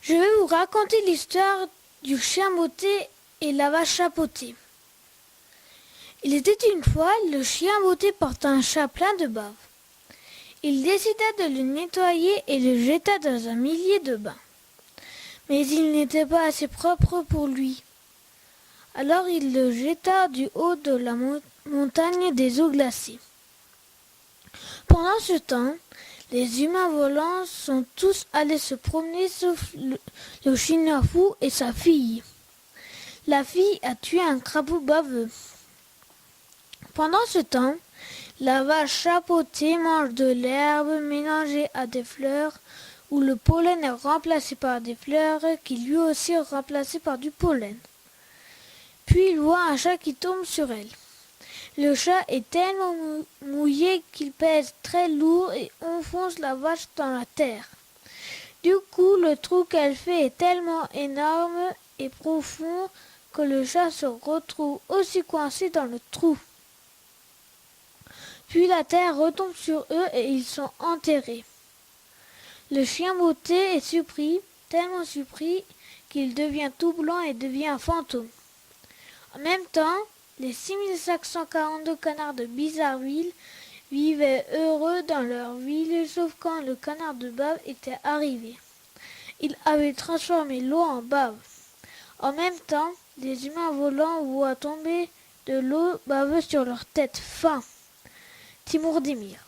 Je vais vous raconter l'histoire du chien botté et la vache chapeautée. Il était une fois, le chien botté porta un chat plein de bave. Il décida de le nettoyer et le jeta dans un millier de bains. Mais il n'était pas assez propre pour lui. Alors il le jeta du haut de la montagne des eaux glacées. Pendant ce temps, les humains volants sont tous allés se promener sauf le chien fou et sa fille. La fille a tué un crapaud baveux. Pendant ce temps, la vache chapeautée mange de l'herbe mélangée à des fleurs où le pollen est remplacé par des fleurs qui lui aussi sont remplacées par du pollen. Puis il voit un chat qui tombe sur elle. Le chat est tellement mouillé qu'il pèse très lourd et enfonce la vache dans la terre. Du coup, le trou qu'elle fait est tellement énorme et profond que le chat se retrouve aussi coincé dans le trou. Puis la terre retombe sur eux et ils sont enterrés. Le chien botté est surpris, tellement surpris qu'il devient tout blanc et devient un fantôme. En même temps, les 6542 canards de Bizarreville vivaient heureux dans leur ville, sauf quand le canard de bave était arrivé. Il avait transformé l'eau en bave. En même temps, les humains volants voient tomber de l'eau baveuse sur leur tête. Fin. Timur Demir.